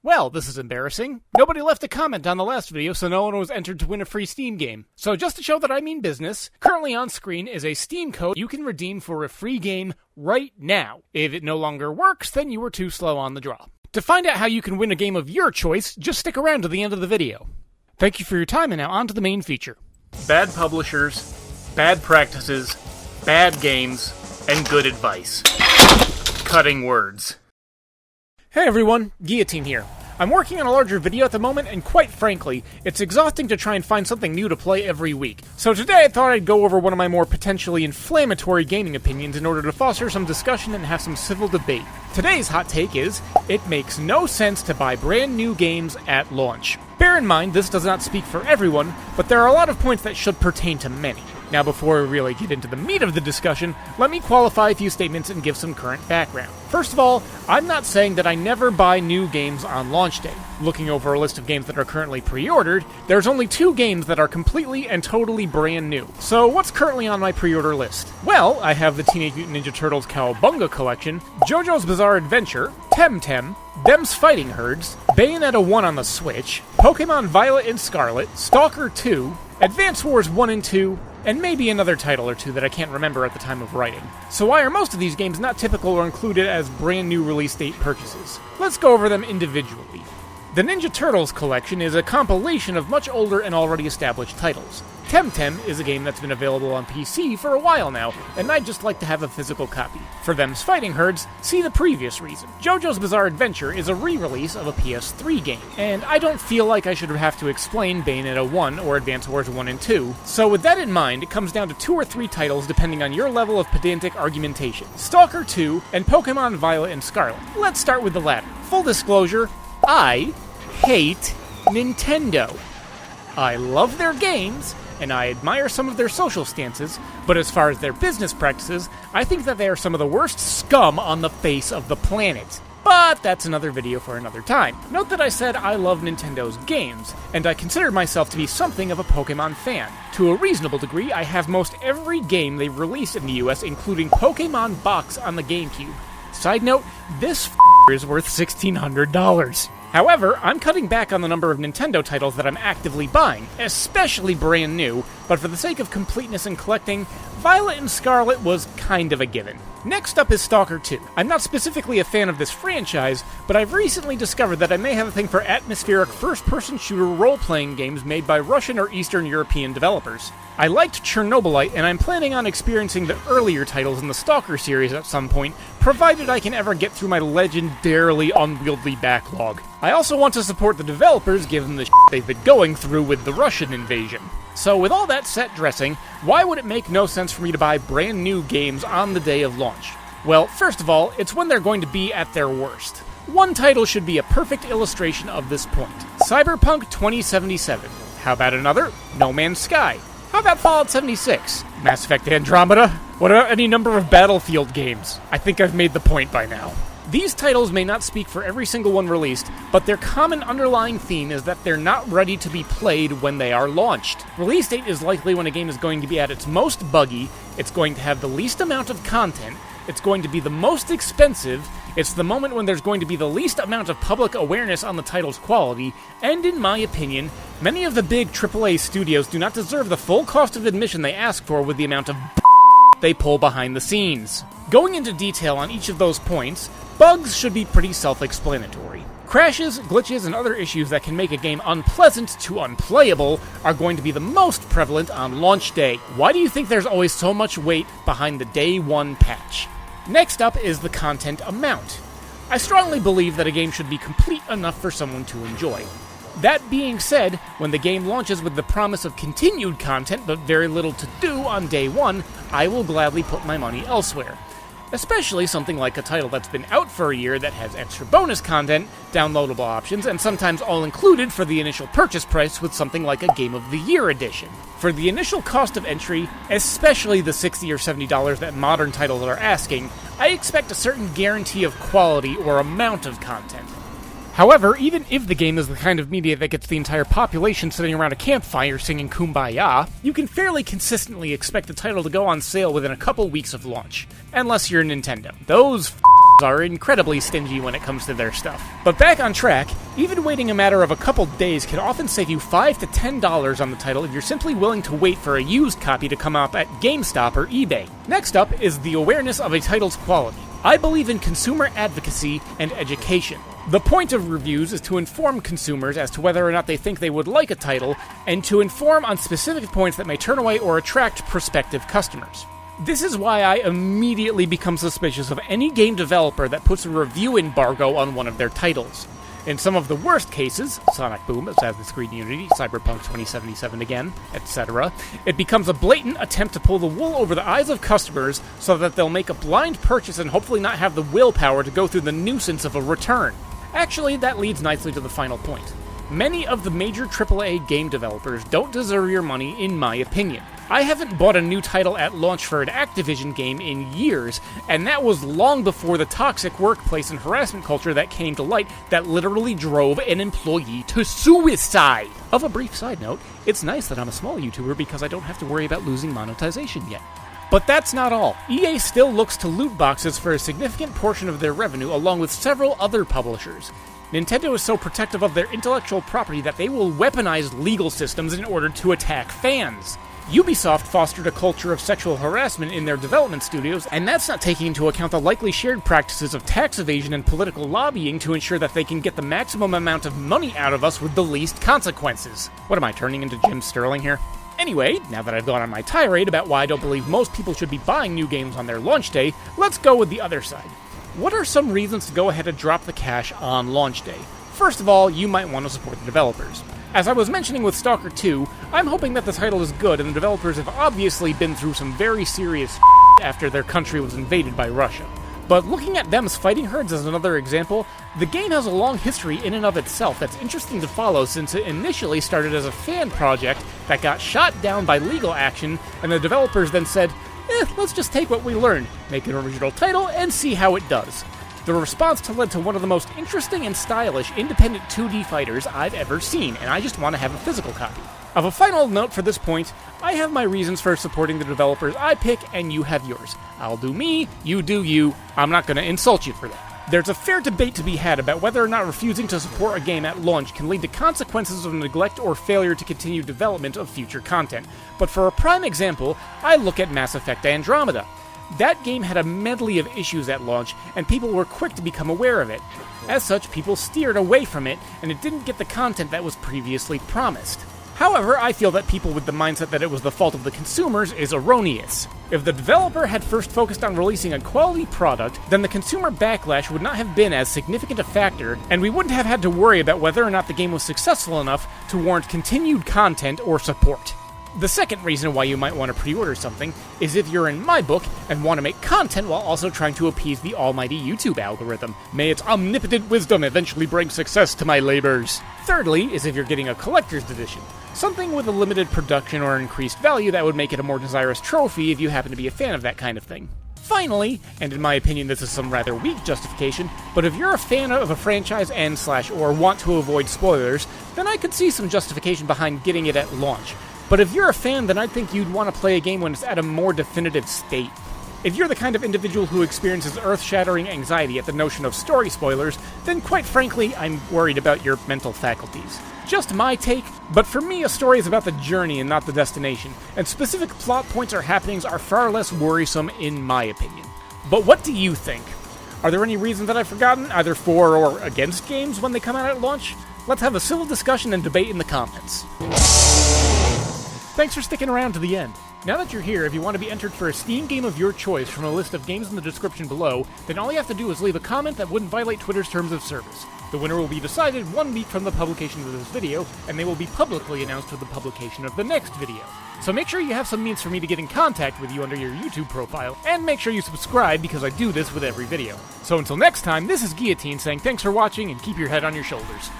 Well, this is embarrassing. Nobody left a comment on the last video, so no one was entered to win a free Steam game. So just to show that I mean business, currently on screen is a Steam code you can redeem for a free game right now. If it no longer works, then you were too slow on the draw. To find out how you can win a game of your choice, just stick around to the end of the video. Thank you for your time, and now on to the main feature. Bad publishers, bad practices, bad games, and good advice. Cutting words. Hey everyone, Gheeotine here. I'm working on a larger video at the moment, and quite frankly, it's exhausting to try and find something new to play every week. So today I thought I'd go over one of my more potentially inflammatory gaming opinions in order to foster some discussion and have some civil debate. Today's hot take is, it makes no sense to buy brand new games at launch. Bear in mind, this does not speak for everyone, but there are a lot of points that should pertain to many. Now before we really get into the meat of the discussion, let me qualify a few statements and give some current background. First of all, I'm not saying that I never buy new games on launch day. Looking over a list of games that are currently pre-ordered, there's only 2 games that are completely and totally brand new. So what's currently on my pre-order list? Well, I have the Teenage Mutant Ninja Turtles Cowabunga Collection, JoJo's Bizarre Adventure, Temtem, Them's Fighting Herds, Bayonetta 1 on the Switch, Pokemon Violet and Scarlet, Stalker 2, Advance Wars 1 and 2, and maybe another title or two that I can't remember at the time of writing. So why are most of these games not typical or included as brand new release date purchases? Let's go over them individually. The Ninja Turtles collection is a compilation of much older and already established titles. Temtem is a game that's been available on PC for a while now, and I'd just like to have a physical copy. For Them's Fighting Herds, see the previous reason. JoJo's Bizarre Adventure is a re-release of a PS3 game, and I don't feel like I should have to explain Bayonetta 1 or Advance Wars 1 and 2, so with that in mind, it comes down to 2 or 3 titles depending on your level of pedantic argumentation. Stalker 2 and Pokemon Violet and Scarlet. Let's start with the latter. Full disclosure, I hate Nintendo. I love their games, and I admire some of their social stances, but as far as their business practices, I think that they are some of the worst scum on the face of the planet. But that's another video for another time. Note that I said I love Nintendo's games, and I consider myself to be something of a Pokemon fan. To a reasonable degree, I have most every game they've released in the US, including Pokemon Box on the GameCube. Side note, this is worth $1,600. However, I'm cutting back on the number of Nintendo titles that I'm actively buying, especially brand new, but for the sake of completeness and collecting, Violet and Scarlet was kind of a given. Next up is Stalker 2. I'm not specifically a fan of this franchise, but I've recently discovered that I may have a thing for atmospheric first-person shooter role-playing games made by Russian or Eastern European developers. I liked Chernobylite, and I'm planning on experiencing the earlier titles in the Stalker series at some point, provided I can ever get through my legendarily unwieldy backlog. I also want to support the developers given the shit they've been going through with the Russian invasion. So with all that set dressing, why would it make no sense for me to buy brand new games on the day of launch? Well, first of all, it's when they're going to be at their worst. One title should be a perfect illustration of this point. Cyberpunk 2077. How about another? No Man's Sky. How about Fallout 76? Mass Effect Andromeda? What about any number of Battlefield games? I think I've made the point by now. These titles may not speak for every single one released, but their common underlying theme is that they're not ready to be played when they are launched. Release date is likely when a game is going to be at its most buggy, it's going to have the least amount of content, it's going to be the most expensive, it's the moment when there's going to be the least amount of public awareness on the title's quality, and in my opinion, many of the big AAA studios do not deserve the full cost of admission they ask for with the amount of they pull behind the scenes. Going into detail on each of those points, bugs should be pretty self-explanatory. Crashes, glitches, and other issues that can make a game unpleasant to unplayable are going to be the most prevalent on launch day. Why do you think there's always so much weight behind the day one patch? Next up is the content amount. I strongly believe that a game should be complete enough for someone to enjoy. That being said, when the game launches with the promise of continued content but very little to do on day one, I will gladly put my money elsewhere. Especially something like a title that's been out for a year that has extra bonus content, downloadable options, and sometimes all included for the initial purchase price with something like a Game of the Year edition. For the initial cost of entry, especially the $60 or $70 that modern titles are asking, I expect a certain guarantee of quality or amount of content. However, even if the game is the kind of media that gets the entire population sitting around a campfire singing Kumbaya, you can fairly consistently expect the title to go on sale within a couple weeks of launch. Unless you're Nintendo. Those are incredibly stingy when it comes to their stuff. But back on track, Even waiting a matter of a couple days can often save you $5 to $10 on the title if you're simply willing to wait for a used copy to come up at GameStop or eBay. Next up is the awareness of a title's quality. I believe in consumer advocacy and education. The point of reviews is to inform consumers as to whether or not they think they would like a title, and to inform on specific points that may turn away or attract prospective customers. This is why I immediately become suspicious of any game developer that puts a review embargo on one of their titles. In some of the worst cases, Sonic Boom, Assassin's Creed Unity, Cyberpunk 2077 again, etc., it becomes a blatant attempt to pull the wool over the eyes of customers so that they'll make a blind purchase and hopefully not have the willpower to go through the nuisance of a return. Actually, that leads nicely to the final point. Many of the major AAA game developers don't deserve your money, in my opinion. I haven't bought a new title at launch for an Activision game in years, and that was long before the toxic workplace and harassment culture that came to light that literally drove an employee to suicide. Of a brief side note, it's nice that I'm a small YouTuber because I don't have to worry about losing monetization yet. But that's not all. EA still looks to loot boxes for a significant portion of their revenue, along with several other publishers. Nintendo is so protective of their intellectual property that they will weaponize legal systems in order to attack fans. Ubisoft fostered a culture of sexual harassment in their development studios, and that's not taking into account the likely shared practices of tax evasion and political lobbying to ensure that they can get the maximum amount of money out of us with the least consequences. What am I, turning into Jim Sterling here? Anyway, now that I've gone on my tirade about why I don't believe most people should be buying new games on their launch day, let's go with the other side. What are some reasons to go ahead and drop the cash on launch day? First of all, you might want to support the developers. As I was mentioning with Stalker 2, I'm hoping that the title is good, and the developers have obviously been through some very serious after their country was invaded by Russia. But looking at them's fighting herds as another example, the game has a long history in and of itself that's interesting to follow, since it initially started as a fan project that got shot down by legal action, and the developers then said, let's just take what we learned, make an original title, and see how it does. The response led to one of the most interesting and stylish independent 2D fighters I've ever seen, and I just want to have a physical copy. Of a final note for this point, I have my reasons for supporting the developers I pick, and you have yours. I'll do me, you do you, I'm not going to insult you for that. There's a fair debate to be had about whether or not refusing to support a game at launch can lead to consequences of neglect or failure to continue development of future content. But for a prime example, I look at Mass Effect Andromeda. That game had a medley of issues at launch, and people were quick to become aware of it. As such, people steered away from it, and it didn't get the content that was previously promised. However, I feel that people with the mindset that it was the fault of the consumers is erroneous. If the developer had first focused on releasing a quality product, then the consumer backlash would not have been as significant a factor, and we wouldn't have had to worry about whether or not the game was successful enough to warrant continued content or support. The second reason why you might want to pre-order something is if you're in my book and want to make content while also trying to appease the almighty YouTube algorithm. May its omnipotent wisdom eventually bring success to my labors. Thirdly is if you're getting a collector's edition, something with a limited production or increased value that would make it a more desirous trophy if you happen to be a fan of that kind of thing. Finally, and in my opinion this is some rather weak justification, but if you're a fan of a franchise or want to avoid spoilers, then I could see some justification behind getting it at launch. But if you're a fan, then I'd think you'd want to play a game when it's at a more definitive state. If you're the kind of individual who experiences earth-shattering anxiety at the notion of story spoilers, then quite frankly, I'm worried about your mental faculties. Just my take, but for me a story is about the journey and not the destination, and specific plot points or happenings are far less worrisome in my opinion. But what do you think? Are there any reasons that I've forgotten, either for or against games when they come out at launch? Let's have a civil discussion and debate in the comments. Thanks for sticking around to the end. Now that you're here, if you want to be entered for a Steam game of your choice from a list of games in the description below, then all you have to do is leave a comment that wouldn't violate Twitter's terms of service. The winner will be decided 1 week from the publication of this video, and they will be publicly announced with the publication of the next video. So make sure you have some means for me to get in contact with you under your YouTube profile, and make sure you subscribe because I do this with every video. So until next time, this is Gheeotine saying thanks for watching and keep your head on your shoulders.